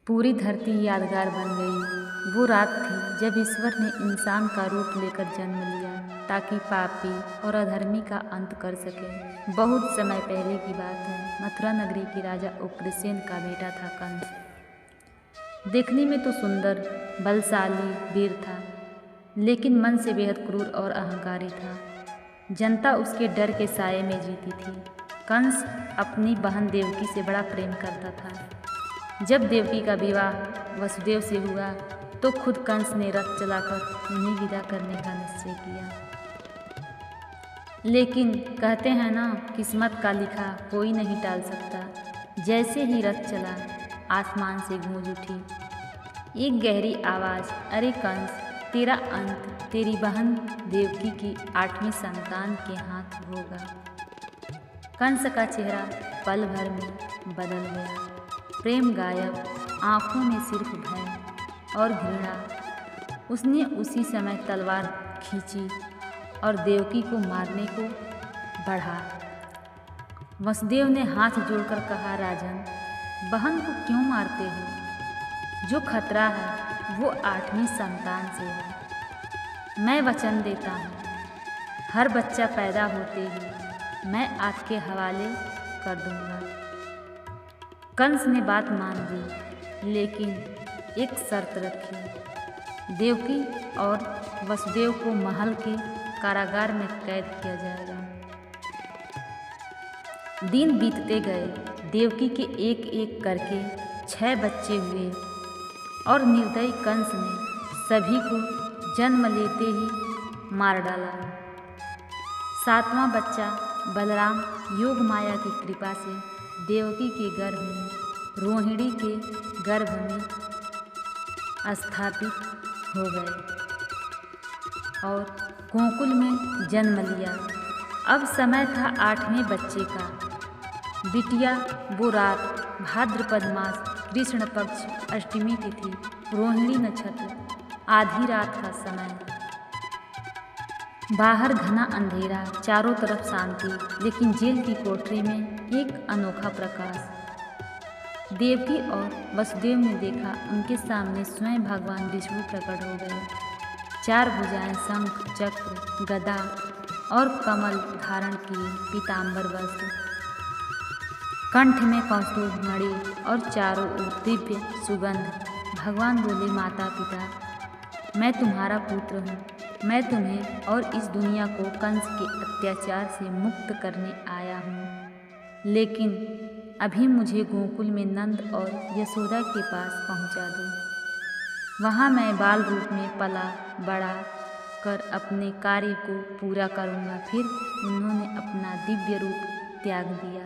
पूरी धरती यादगार बन गई। वो रात थी जब ईश्वर ने इंसान का रूप लेकर जन्म लिया ताकि पापी और अधर्मी का अंत कर सके। बहुत समय पहले की बात है। मथुरा नगरी की राजा उग्रसेन का बेटा था कंस। देखने में तो सुंदर, बलशाली, वीर था, लेकिन मन से बेहद क्रूर और अहंकारी था। जनता उसके डर के साये में जीती थी। कंस अपनी बहन देवकी से बड़ा प्रेम करता था। जब देवकी का विवाह वसुदेव से हुआ तो खुद कंस ने रथ चलाकर उन्हें विदा करने का निश्चय किया। लेकिन कहते हैं ना, किस्मत का लिखा कोई नहीं टाल सकता। जैसे ही रथ चला, आसमान से गूंज उठी एक गहरी आवाज़, अरे कंस, तेरा अंत तेरी बहन देवकी की 8वीं संतान के हाथ होगा। कंस का चेहरा पल भर में बदल गया। प्रेम गायब, आंखों में सिर्फ भय और घृणा। उसने उसी समय तलवार खींची और देवकी को मारने को बढ़ा। वसुदेव ने हाथ जोड़कर कहा, राजन, बहन को क्यों मारते हो? जो खतरा है वो 8वीं संतान से है। मैं वचन देता हूँ, हर बच्चा पैदा होते ही मैं आपके हवाले कर दूंगा। कंस ने बात मान ली, लेकिन एक शर्त रखी। देवकी और वसुदेव को महल के कारागार में कैद किया जाएगा। दिन बीतते गए। देवकी के एक एक करके 6 बच्चे हुए और निर्दयी कंस ने सभी को जन्म लेते ही मार डाला। 7वां बच्चा बलराम योग माया की कृपा से देवकी के गर्भ में, रोहिणी के गर्भ में स्थापित हो गए और गोकुल में जन्म लिया। अब समय था 8वें बच्चे का। बिटिया वो रात, भाद्रपद मास, कृष्ण पक्ष, अष्टमी तिथि, रोहिणी नक्षत्र, आधी रात का समय। बाहर घना अंधेरा, चारों तरफ शांति, लेकिन जेल की कोठरी में एक अनोखा प्रकाश। देवकी और वसुदेव ने देखा, उनके सामने स्वयं भगवान विष्णु प्रकट हो गए। 4 भुजाएं, शंख, चक्र, गदा और कमल धारण किए, पीतांबर वस्त्र, कंठ में कौस्तुभ मणि और चारों ओर दिव्य सुगंध। भगवान बोले, माता पिता, मैं तुम्हारा पुत्र हूँ। मैं तुम्हें और इस दुनिया को कंस के अत्याचार से मुक्त करने आया हूँ, लेकिन अभी मुझे गोकुल में नंद और यशोदा के पास पहुँचा दो। वहाँ मैं बाल रूप में पला बड़ा कर अपने कार्य को पूरा करूँगा। फिर उन्होंने अपना दिव्य रूप त्याग दिया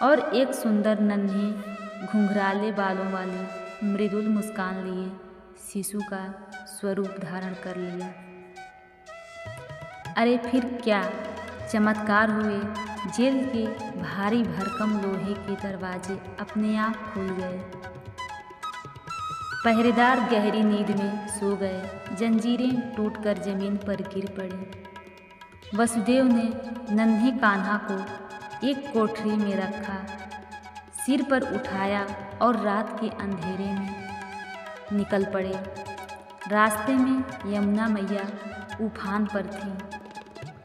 और एक सुंदर नन्हे घुंघराले बालों वाली मृदुल मुस्कान लिए शिशु का स्वरूप धारण कर लिया। अरे फिर क्या चमत्कार हुए। जेल के भारी भरकम लोहे के दरवाजे अपने आप खुल गए। पहरेदार गहरी नींद में सो गए। जंजीरें टूटकर जमीन पर गिर पड़ी। वसुदेव ने नन्हे कान्हा को एक कोठरी में रखा, सिर पर उठाया और रात के अंधेरे में निकल पड़े। रास्ते में यमुना मैया उफान पर थी।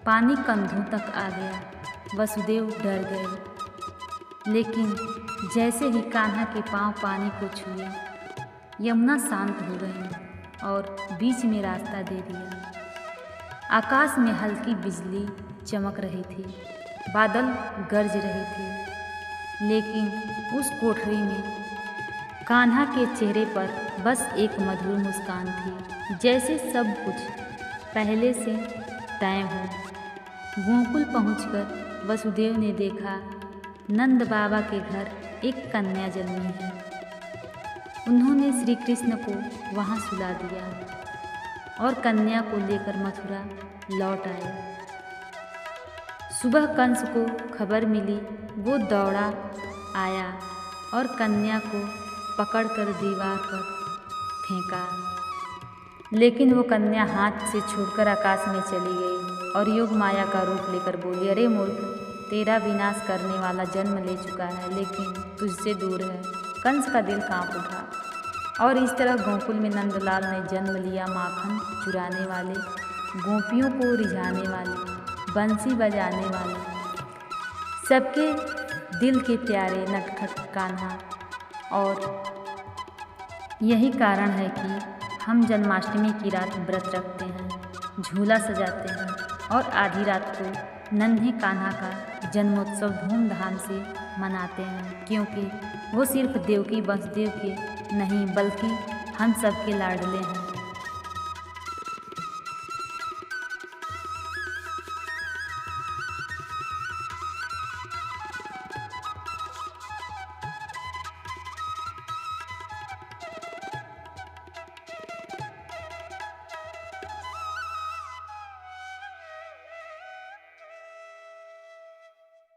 पानी कंधों तक आ गया। वसुदेव डर गए, लेकिन जैसे ही कान्हा के पांव पानी को छुए, यमुना शांत हो गई और बीच में रास्ता दे दिया। आकाश में हल्की बिजली चमक रही थी, बादल गरज रहे थे, लेकिन उस कोठरी में कान्हा के चेहरे पर बस एक मधुर मुस्कान थी, जैसे सब कुछ पहले से तय हो। गोकुल पहुंचकर वसुदेव ने देखा, नंद बाबा के घर एक कन्या जन्मी है। उन्होंने श्री कृष्ण को वहां सुला दिया और कन्या को लेकर मथुरा लौट आए। सुबह कंस को खबर मिली। वो दौड़ा आया और कन्या को पकड़कर दीवार पर फेंका, लेकिन वो कन्या हाथ से छूटकर आकाश में चली गई और योग माया का रूप लेकर बोली, अरे मूर्ख, तेरा विनाश करने वाला जन्म ले चुका है, लेकिन तुझसे दूर है। कंस का दिल कांप उठा। और इस तरह गोकुल में नंदलाल ने जन्म लिया, माखन चुराने वाले, गोपियों को रिझाने वाले, बंसी बजाने वाले, सबके दिल के प्यारे नटखट कान्हा। और यही कारण है कि हम जन्माष्टमी की रात व्रत रखते हैं, झूला सजाते हैं और आधी रात को नन्हे कान्हा का जन्मोत्सव धूमधाम से मनाते हैं, क्योंकि वो सिर्फ देवकी वसुदेव के नहीं बल्कि हम सबके लाडले हैं।